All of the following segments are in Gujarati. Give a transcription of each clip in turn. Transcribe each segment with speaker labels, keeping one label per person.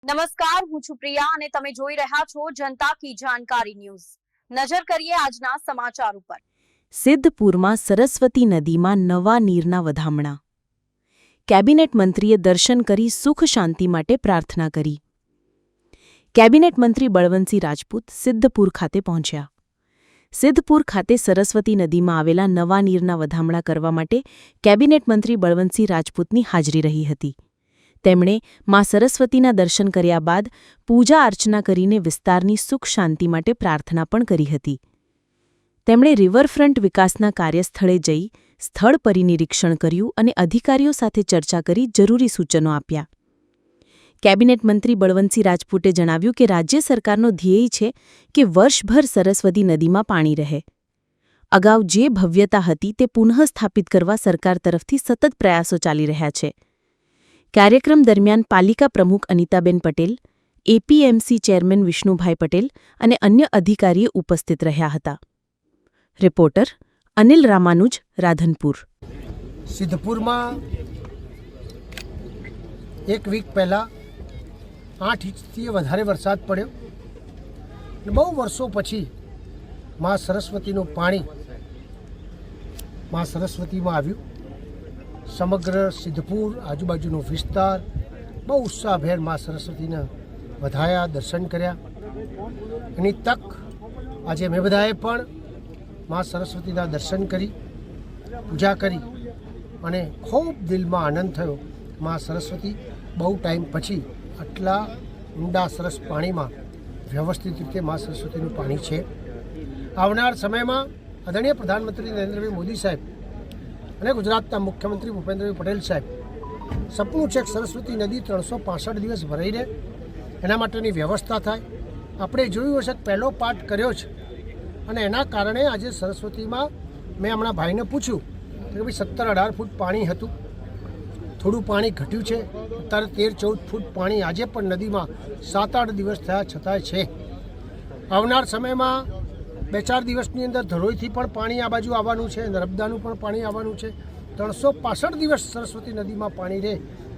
Speaker 1: નમસ્કાર, હું છું પ્રિયા અને તમે જોઈ રહ્યા છો જનતા કી જાણકારી ન્યૂઝ। નજર કરીએ આજના સમાચાર ઉપર।
Speaker 2: સિદ્ધપુરમાં સરસ્વતી નદીમાં નવા નીરના વધામણા। કેબિનેટ મંત્રીએ દર્શન કરી સુખ શાંતિ માટે પ્રાર્થના કરી। કેબિનેટ મંત્રી બળવંતસિંહ રાજપૂત સિદ્ધપુર ખાતે પહોંચ્યા। સિદ્ધપુર ખાતે સરસ્વતી નદીમાં આવેલા નવા નીરના વધામણા કરવા માટે કેબિનેટ મંત્રી બળવંતસિંહ રાજપૂતની હાજરી રહી હતી। તેમણે મા સરસ્વતીના દર્શન કર્યા બાદ પૂજા અર્ચના કરીને વિસ્તારની સુખ શાંતિ માટે પ્રાર્થના પણ કરી હતી। તેમણે રિવરફ્રન્ટ વિકાસના કાર્યસ્થળે જઈ સ્થળ પરિનિરીક્ષણ કર્યું અને અધિકારીઓ સાથે ચર્ચા કરી જરૂરી સૂચનો આપ્યા। કેબિનેટ મંત્રી બળવંતસિંહ રાજપૂતે જણાવ્યું કે રાજ્ય સરકારનો ધ્યેય છે કે વર્ષભર સરસ્વતી નદીમાં પાણી રહે। અગાઉ જે ભવ્યતા હતી તે પુનઃસ્થાપિત કરવા સરકાર તરફથી સતત પ્રયાસો ચાલી રહ્યા છે। કાર્યક્રમ દરમિયાન પાલિકા પ્રમુખ અનિતાબેન પટેલ, એપીએમસી ચેરમેન વિષ્ણુભાઈ પટેલ અને અન્ય અધિકારીઓ ઉપસ્થિત રહ્યા હતા। રિપોર્ટર અનિલ રામાનુજ, રાધનપુર।
Speaker 3: સિદ્ધપુરમાં એક વીક પહેલાં 8 ઇંચથી વધારે વરસાદ પડ્યો। બહુ વર્ષો પછી મા સરસ્વતીનું પાણી મા સરસ્વતીમાં આવ્યું। સમગ્ર સિદ્ધપુર આજુબાજુનો વિસ્તાર બહુ ઉત્સાહભેર મા સરસ્વતીને વધાયા, દર્શન કર્યા। એની તક આજે અમે બધાએ પણ મા સરસ્વતીના દર્શન કરી, પૂજા કરી અને ખૂબ દિલમાં આનંદ થયો। મા સરસ્વતી બહુ ટાઈમ પછી આટલા ઊંડા સરસ પાણીમાં વ્યવસ્થિત રીતે મા સરસ્વતીનું પાણી છે। આવનાર સમયમાં આદરણીય પ્રધાનમંત્રી નરેન્દ્રભાઈ મોદી સાહેબ અને ગુજરાતના મુખ્યમંત્રી ભૂપેન્દ્રભાઈ પટેલ સાહેબ સપનું છે કે સરસ્વતી નદી 365 દિવસ ભરાઈ રહે, એના માટેની વ્યવસ્થા થાય। આપણે જોયું હશે કે પહેલો પાઠ કર્યો છે અને એના કારણે આજે સરસ્વતીમાં મેં હમણાં ભાઈને પૂછ્યું કે ભાઈ 17-18 ફૂટ પાણી હતું, થોડું પાણી ઘટ્યું છે, અત્યારે 13-14 ફૂટ પાણી આજે પણ નદીમાં 7-8 દિવસ થયા છતાંય છે। આવનાર સમયમાં 2-4 દિવસની અંદર ધરોઈથી પણ પાણી આ બાજુ આવવાનું છે, નર્મદાનું પણ પાણી આવવાનું છે। 365 દિવસ સરસ્વતી નદીમાં પાણી રહે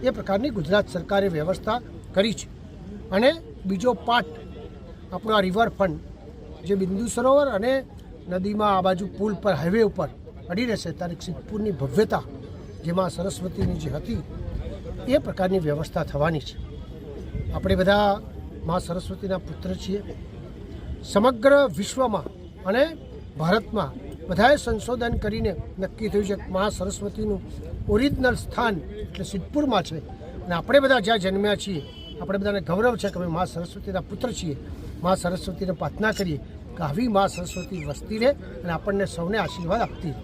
Speaker 3: એ પ્રકારની ગુજરાત સરકારે વ્યવસ્થા કરી છે। અને બીજો પાઠ આપણો આ રિવરફ્રન્ટ જે બિંદુ સરોવર અને નદીમાં આ બાજુ પુલ પર હાઈવે ઉપર પડી રહેશે ત્યારે સિદ્ધપુરની ભવ્યતા જેમાં સરસ્વતીની જે હતી એ પ્રકારની વ્યવસ્થા થવાની છે। આપણે બધા મા સરસ્વતીના પુત્ર છીએ। સમગ્ર વિશ્વમાં અને ભારતમાં બધાએ સંશોધન કરીને નક્કી થયું છે કે મા સરસ્વતીનું ઓરિજિનલ સ્થાન એટલે સિદ્ધપુરમાં છે અને આપણે બધા જ્યાં જન્મ્યા છીએ આપણે બધાને ગૌરવ છે કે અમે મા સરસ્વતીના પુત્ર છીએ। મા સરસ્વતીને પ્રાર્થના કરીએ કે આવી મા સરસ્વતી વસતી રહે અને આપણને સૌને આશીર્વાદ આપતી રહે।